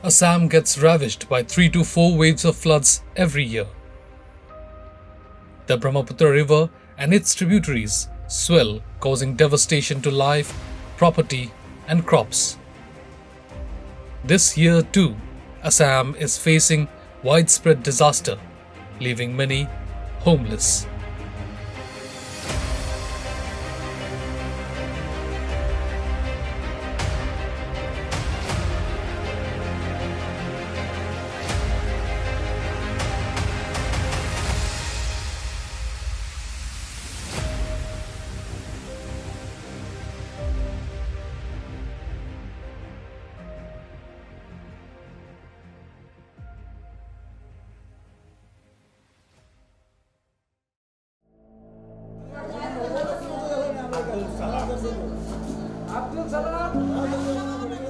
Assam gets ravaged by 3 to 4 waves of floods every year. The Brahmaputra river and its tributaries swell, causing devastation to life, property, and crops. This year too, Assam is facing widespread disaster, leaving many homeless.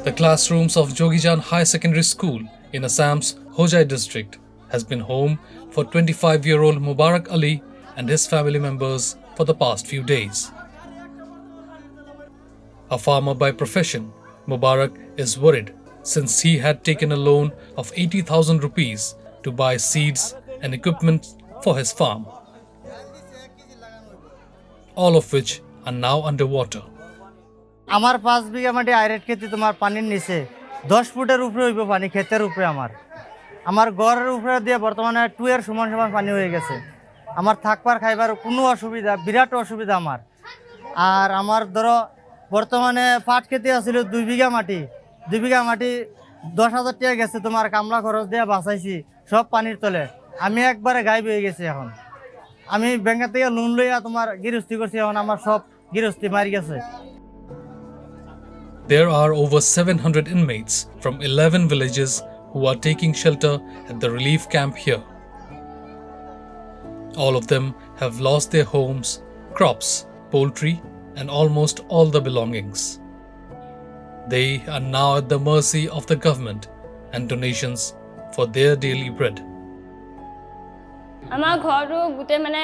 The classrooms of Jugijan High Secondary School in Assam's Hojai district has been home for 25-year-old Mubarak Ali and his family members for the past few days. A farmer by profession, Mubarak is worried since he had taken a loan of 80,000 rupees to buy seeds and equipment for his farm, all of which are now underwater. আমার 5 বিঘা মাটি আইরেট খেতে তোমার পানির নিচে 10 ফুটের উপরে হইব পানি ক্ষেতের উপরে আমার ঘরের উপরে দিয়ে বর্তমানে 2 এর সমান সমান পানি হয়ে গেছে আমার থাকবার খাইবার কোনো অসুবিধা বিরাট অসুবিধা আর আমার ধরো বর্তমানে পাট খেতে আছিল 2 বিঘা মাটি 10,000 টাকা গেছে তোমার কামলা খরচ দিয়ে বাঁচাইছি সব পানির তলে আমি একবারে গায়েব হয়ে গেছি এখন আমি ব্যাংক থেকে লোন লইয়া তোমার গৃহস্থী করছি এখন আমার সব গৃহস্থী মারি গেছে There are over 700 inmates from 11 villages who are taking shelter at the relief camp here. All of them have lost their homes, crops, poultry, and almost all the belongings. They are now at the mercy of the government and donations for their daily bread. আমাৰ ঘৰটো গুটে মানে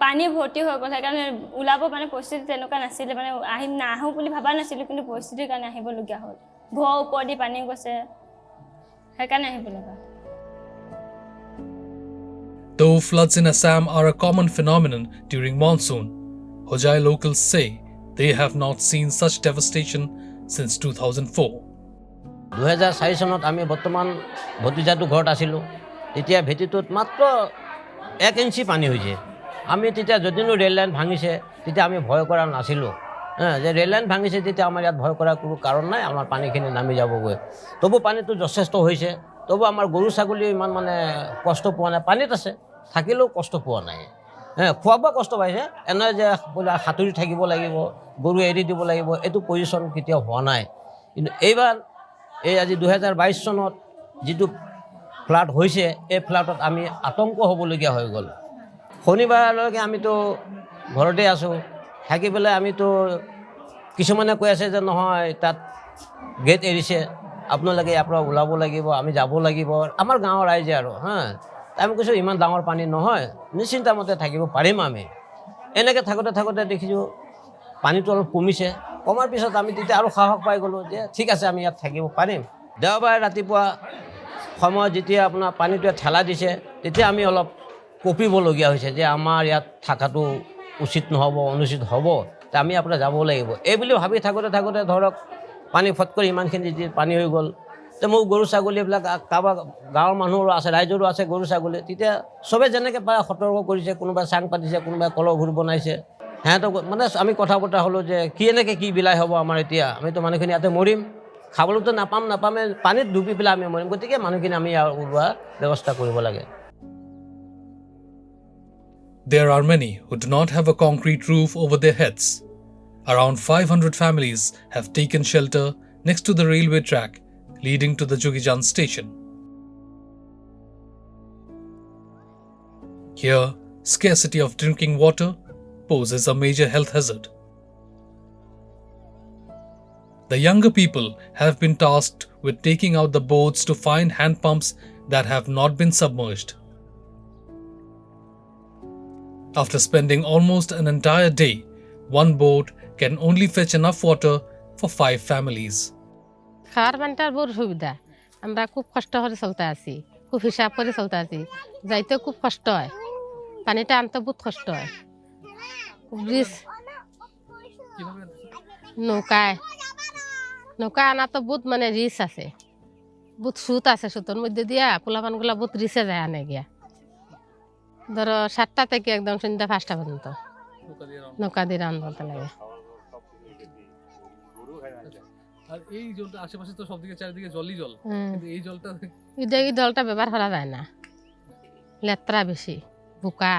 পানী ভৰ্তি হৈ গ'ল কাৰণ উলাব মানে পৰিস্থিতি তেনেকুৱা নাছিল মানে আহিম না আহো বুলি ভাবা নাছিল কিন্তু পৰিস্থিতিৰ কাৰণে আহিব লগা হ'ল ঘৰ ওপৰ দি পানী গৈছে সেইকাৰণে আহিব লগা Though floods in Assam are a common phenomenon during monsoon, Hojai locals say they have not seen such devastation since 2004. 2004 চনত আমি বৰ্তমান ভতিজাটো ঘৰত আছিলোঁ তেতিয়া ভেটিটোত মাত্ৰ 1 ইঞ্চি পানী হৈছে আমি তেতিয়া যদিনো ৰেল লাইন ভাঙিছে তেতিয়া আমি ভয় কৰা নাছিলোঁ যে ৰেল লাইন ভাঙিছে তেতিয়া আমাৰ ইয়াত ভয় কৰাৰ কোনো কাৰণ নাই আমাৰ পানীখিনি নামি যাবগৈ তবু পানীটো যথেষ্ট হৈছে তবু আমাৰ গৰু ছাগলী ইমান মানে কষ্ট পোৱা নাই পানীত আছে থাকিলেও কষ্ট পোৱা নাই খোৱা বোৱা কষ্ট পাইছে এনে যে বোলে সাঁতুৰি থাকিব লাগিব গৰু এৰি দিব লাগিব এইটো পজিশ্যন কেতিয়াও হোৱা নাই কিন্তু এইবাৰ এই আজি 2022 চনত যিটো ফ্লাড হৈছে এই ফ্লাডত আমি আতংক হ'বলগীয়া হৈ গ'ল শনিবাৰলৈকে আমিতো ঘৰতে আছোঁ থাকি পেলাই আমিতো কিছুমানে কৈ আছে যে নহয় তাত গেট এৰিছে আপোনালোকে ইয়াৰ পৰা ওলাব লাগিব আমি যাব লাগিব আমাৰ গাঁৱৰ ৰাইজে আৰু আমি কৈছোঁ ইমান ডাঙৰ পানী নহয় নিশ্চিন্তমতে থাকিব পাৰিম আমি এনেকৈ থাকোঁতে দেখিছোঁ পানীটো অলপ কমিছে কমাৰ পিছত আমি তেতিয়া আৰু সাহস পাই গ'লোঁ যে ঠিক আছে আমি ইয়াত থাকিব পাৰিম দেওবাৰে ৰাতিপুৱা সময় যেতিয়া আপোনাৰ পানীটোৱে ঠেলা দিছে তেতিয়া আমি অলপ কঁপিবলগীয়া হৈছে যে আমাৰ ইয়াত থকাটো উচিত নহ'ব অনুচিত হ'ব তে আমি আপোনাৰ যাব লাগিব এই বুলি ভাবি থাকোঁতে ধৰক পানী ফট কৰি ইমানখিনি যি পানী হৈ গ'ল তে মোৰ গৰু ছাগলীবিলাক কাৰোবাৰ গাঁৱৰ মানুহৰো আছে ৰাইজৰো আছে গৰু ছাগলী তেতিয়া চবে যেনেকৈ পাৰে সতৰ্ক কৰিছে কোনোবাই চাং পাতিছে কোনোবাই কলৰ ঘূৰ বনাইছে সিহঁতক মানে আমি কথা বতৰা হ'লোঁ যে এনেকৈ কি বিলাই হ'ব আমাৰ এতিয়া আমিতো মানুহখিনি ইয়াতে মৰিম খাবলৈতো নাপামে পানীত ডুবি পেলাই আমি মৰিম গতিকে মানুহখিনি আমি ওলোৱা ব্যৱস্থা কৰিব লাগে There are many who do not have a concrete roof over their heads. Around 500 families have taken shelter next to the railway track leading to the Jugijan station. Here, scarcity of drinking water poses a major health hazard. The younger people have been tasked with taking out the boats to find hand pumps that have not been submerged. After spending almost an entire day, one boat can only fetch enough water for 5 families. খাওয়ার পানিটার বড় সুবিধা আমরা খুব কষ্ট করে চলতে আছি, খুব হিসাব করে চলতে আছি। যাইতে খুব কষ্ট হয়, পানিটা আনতে বহুত কষ্ট হয়। ব্রিজ নৌকা আনা তো বহুত মানে রিস্ক আছে, বহুত সুত আছে, সুতোর মধ্যে দিয়া পোলাপানগুলা বহুত রিসে যায় আনে গিয়া। ধরো 7টা থেকে একদম সন্ধ্যা 5টা পর্যন্ত নৌকা দিয়ে রান বলতে লাগে। আর এই জলটা আশেপাশে তো সবদিকে চারিদিকে জলই জল, কিন্তু এই জলটা এই জলটা ব্যবহার করা যায় না, লেত্রা বেশি, বোকা।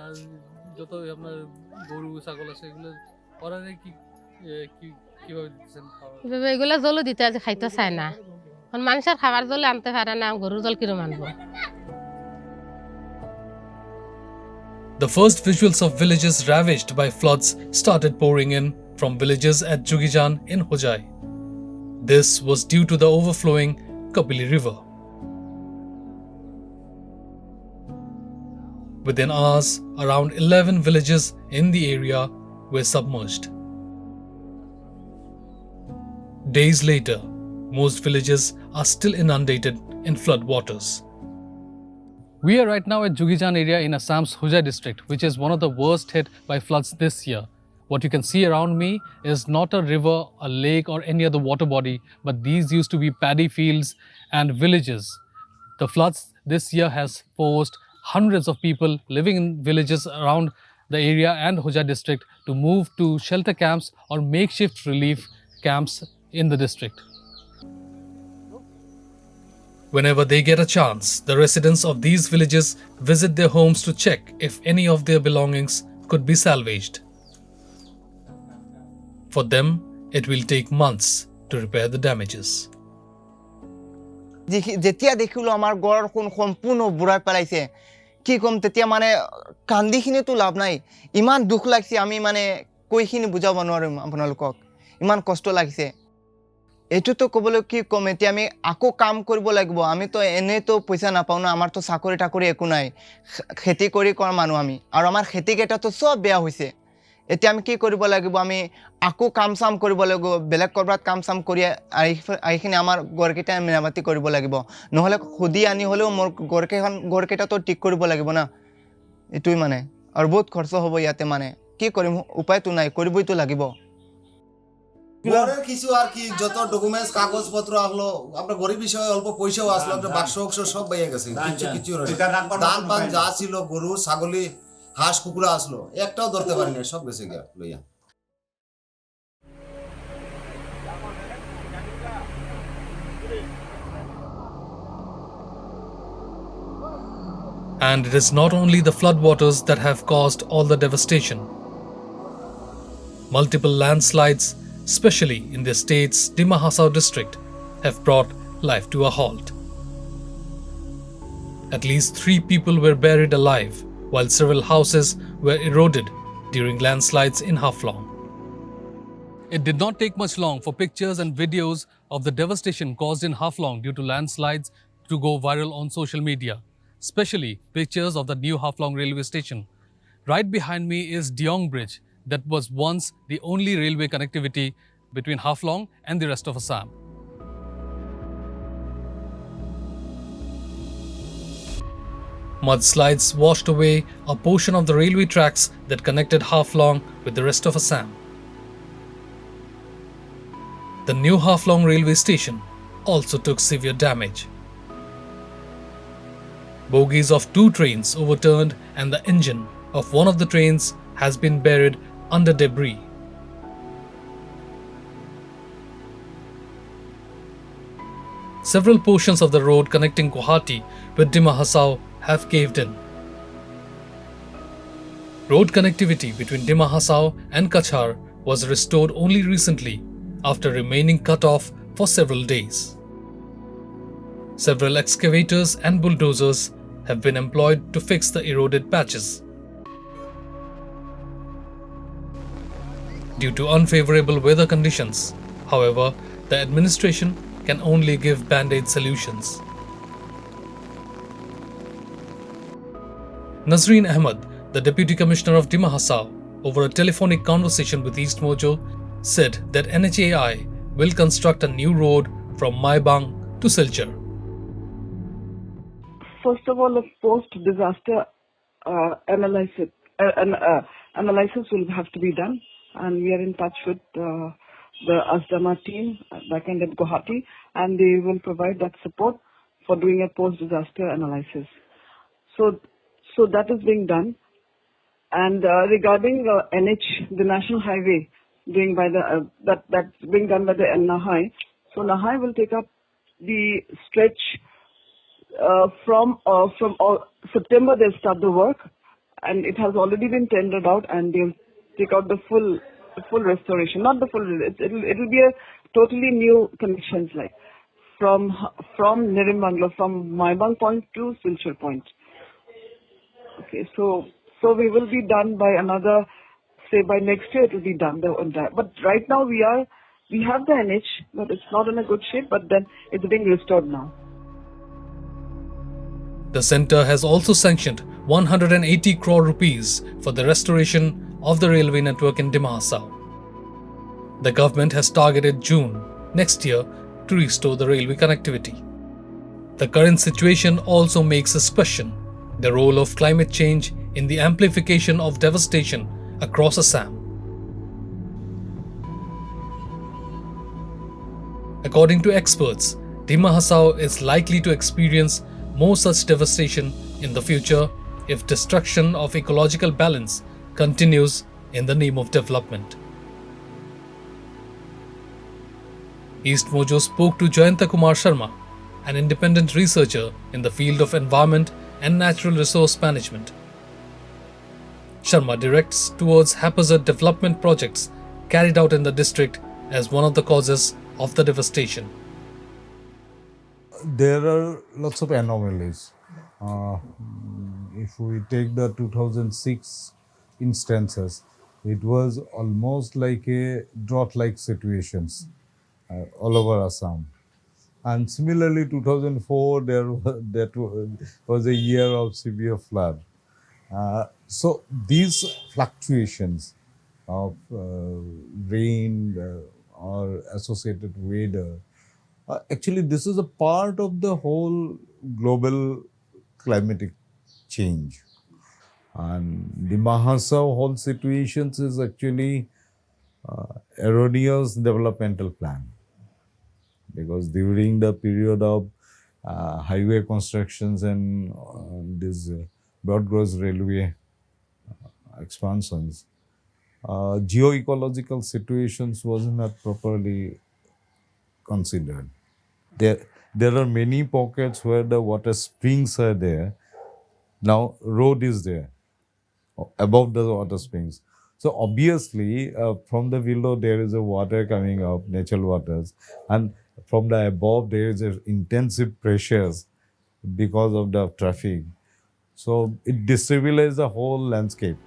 আর যত আপনার গরু ছাগল আছে এগুলো ওরা কি কিভাবে দিচ্ছেন খাবার? এগুলা জলও দিতে আছে, খাইতে চায় না। মানুষের খাবার জল আনতে পারে না, গরুর জল কিরম আনবো? The first visuals of villages ravaged by floods started pouring in from villages at Jugijan in Hojai. This was due to the overflowing Kapili river. Within hours, around 11 villages in the area were submerged. Days later, most villages are still inundated in floodwaters. We are right now at Jugijan area in Assam's Hojai district, which is one of the worst hit by floods this year. What you can see around me is not a river, a lake or any other water body, but these used to be paddy fields and villages. The floods this year has forced hundreds of people living in villages around the area and Hojai district to move to shelter camps or makeshift relief camps in the district. Whenever they get a chance, the residents of these villages visit their homes to check if any of their belongings could be salvaged. For them, it will take months to repair the damages. যেতিয়া দেখিলো আমাৰ গড় কোন সম্পূৰ্ণ বুঢ়াই পেলাইছে, কি ক'ম তেতিয়া মানে কান্দিখিনিতো লাভ নাই, ইমান দুখ লাগিছে, আমি মানে কৈখিনি বুজাব নোৱাৰিম আপোনালোকক, ইমান কষ্ট লাগিছে। এইটোতো ক'বলৈ কি ক'ম, এতিয়া আমি আকৌ কাম কৰিব লাগিব, আমিতো এনেইতো পইচা নাপাওঁ না, আমাৰতো চাকৰি টাকৰি একো নাই, খেতি কৰি কৰা মানুহ আমি, আৰু আমাৰ খেতিকেইটাতো চব বেয়া হৈছে। এতিয়া আমি কি কৰিব লাগিব, আমি আকৌ কাম চাম কৰিব লাগিব, বেলেগ ক'ৰবাত কাম চাম কৰি আহিখিনি আমাৰ গড়কেইটা মেৰামতি কৰিব লাগিব, নহ'লে সুধি আনি হ'লেও মোৰ গড়কেইটাতো ঠিক কৰিব লাগিব না, এইটোৱে মানে। আৰু বহুত খৰচ হ'ব ইয়াতে, মানে কি কৰিম, উপায়তো নাই, কৰিবইতো লাগিব। গড়ের কিছু আর কি যত ডকুমেন্টস কাগজপত্র আসলো, আপনার গরিব বিষয়ে অল্প পয়সাও আসলো, আপনার বাক্স সব বাইরে গেছে, কিছু ধান পান যা ছিল, গরু ছাগলি হাঁস কুকুরা আসলো, একটাও ধরতে পারিনি, সব গেছে লইয়া। And it is not only the floodwaters that have caused all the devastation. Multiple landslides, especially in the state's Dima Hasao district, have brought life to a halt. At least 3 people were buried alive, while several houses were eroded during landslides in Haflong. It did not take much long for pictures and videos of the devastation caused in Haflong due to landslides to go viral on social media, especially pictures of the new Haflong railway station. Right behind me is Deong Bridge, that was once the only railway connectivity between Haflong and the rest of Assam. Mudslides washed away a portion of the railway tracks that connected Haflong with the rest of Assam. The new Haflong railway station also took severe damage. Bogies of 2 trains overturned and the engine of one of the trains has been buried under debris. Several portions of the road connecting Guwahati with Dima Hasao have caved in. Road connectivity between Dima Hasao and Kachar was restored only recently after remaining cut off for several days. Several excavators and bulldozers have been employed to fix the eroded patches. Due to unfavorable weather conditions, however, the administration can only give band-aid solutions. Nazreen Ahmed, the Deputy Commissioner of Dima Hasao, over a telephonic conversation with EastMojo, said that NHAI will construct a new road from Maibang to Silchar. First of all, a post-disaster analysis will have to be done, and we are in touch with the Assam team back end at Guwahati, and they will provide that support for doing a post-disaster analysis. So that is being done. And regarding NH, the national highway, being by the that's being done by the Nahai. So Nahai will take up the stretch from September. They'll start the work, and it has already been tendered out, and they'll take out the full restoration. Not the full. It'll be a totally new connections, like from Nirimbangla, from Maibang point to Silchar point. Okay, so we will be done by another, say by next year it will be done. But right now we have the NH, but it's not in a good shape, but then it's being restored now. The centre has also sanctioned 180 crore rupees for the restoration of the railway network in Dima Hasao. The government has targeted June next year to restore the railway connectivity. The current situation also makes us question the role of climate change in the amplification of devastation across Assam. According to experts, Dima Hasao is likely to experience more such devastation in the future if destruction of ecological balance continues in the name of development. EastMojo spoke to Jayanta Kumar Sharma, an independent researcher in the field of environment and natural resource management. Sharma directs towards haphazard development projects carried out in the district as one of the causes of the devastation. There are lots of anomalies. If we take the 2006 instances, it was almost like a drought-like situations all over Assam. And similarly, 2004, that was a year of severe flood. So these fluctuations of rain or associated weather, actually this is a part of the whole global climatic change. And the Dima Hasao whole situations is actually erroneous developmental plan. Because during the period of highway constructions and this broad gauge railway expansions, geo-ecological situations was not properly considered. There are many pockets where the water springs are there. Now road is there above the water springs. So obviously from the below there is a water coming up, natural waters, and from the above there is intensive pressures because of the traffic. So it destabilizes the whole landscape.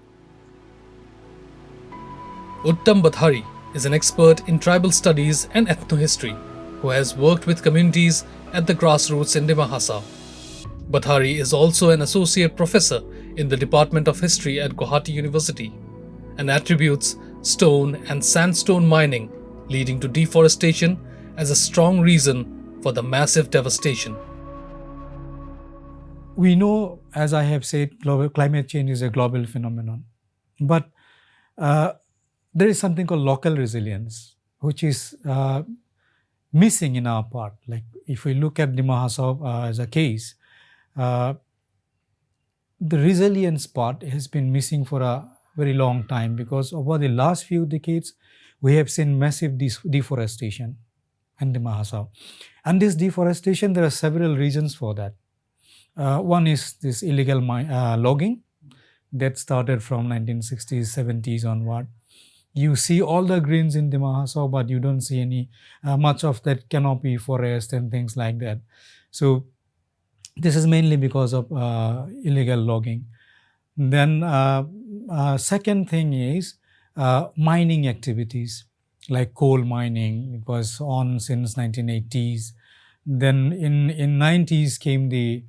Uttam Badhari is an expert in tribal studies and ethnohistory who has worked with communities at the grassroots in Dima Hasao. Badhari is also an associate professor in the Department of History at Guwahati University and attributes stone and sandstone mining leading to deforestation as a strong reason for the massive devastation. We know, as I have said, global climate change is a global phenomenon. But there is something called local resilience, which is missing in our part. Like if we look at Dima Hasao as a case, the resilience part has been missing for a very long time because over the last few decades, we have seen massive deforestation in Dima Hasao. And this deforestation, there are several reasons for that. One is this illegal logging that started from 1960s, 70s onward. You see all the greens in Dima Hasao, but you don't see any much of that canopy forest and things like that. So this is mainly because of illegal logging. Then second thing is mining activities like coal mining. It was on since 1980s. Then in 90s came the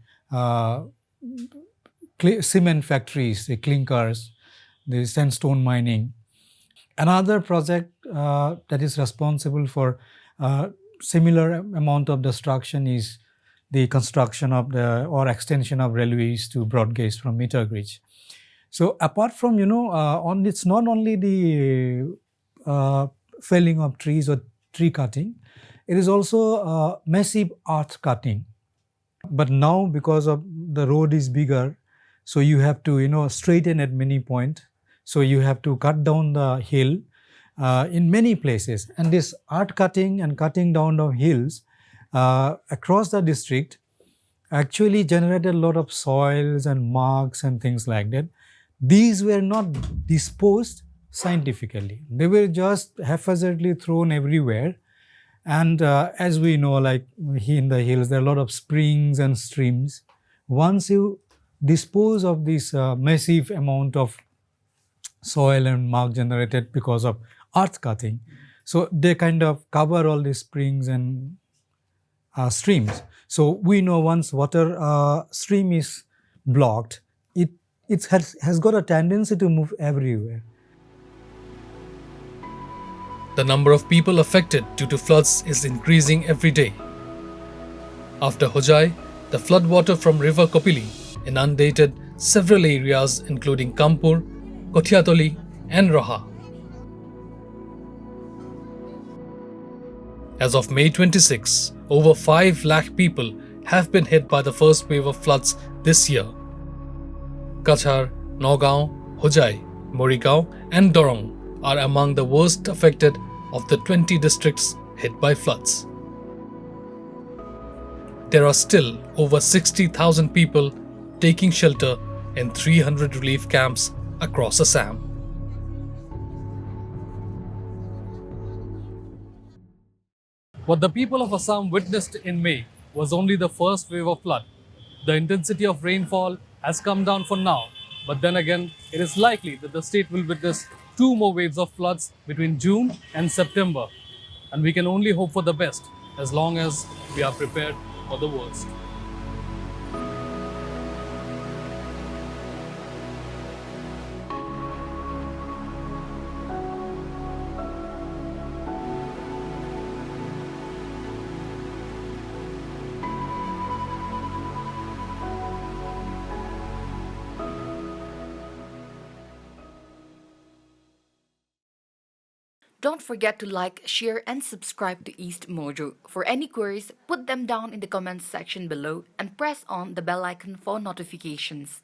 cement factories, the clinkers, the sandstone mining. Another project that is responsible for similar amount of destruction is the construction of or extension of railways to broad gauge from meter gauge. So apart from, it's not only the felling of trees or tree cutting, it is also massive earth cutting. But now, because of the road is bigger, so you have to, straighten at many points. So you have to cut down the hill in many places. And this earth cutting and cutting down of hills across the district actually generated a lot of soils and marks and things like that. These were not disposed scientifically. They were just haphazardly thrown everywhere. And as we know, like in the hills, there are a lot of springs and streams. Once you dispose of this massive amount of soil and mark generated because of earth cutting, so they kind of cover all these springs and streams. So we know once water stream is blocked, it has got a tendency to move everywhere. The number of people affected due to floods is increasing every day. After Hojai, the floodwater from river Kapili inundated several areas including Kampur, Kothiatoli and Raha. As of May 26, over 5 lakh people have been hit by the first wave of floods this year. Kachar, Nagaon, Hojai, Morigao and Dorong are among the worst affected of the 20 districts hit by floods. There are still over 60,000 people taking shelter in 300 relief camps across Assam. What the people of Assam witnessed in May was only the first wave of flood. The intensity of rainfall has come down for now, but then again, it is likely that the state will witness 2 more waves of floods between June and September. And we can only hope for the best as long as we are prepared for the worst. Don't forget to like, share and subscribe to EastMojo. For any queries, put them down in the comments section below and press on the bell icon for notifications.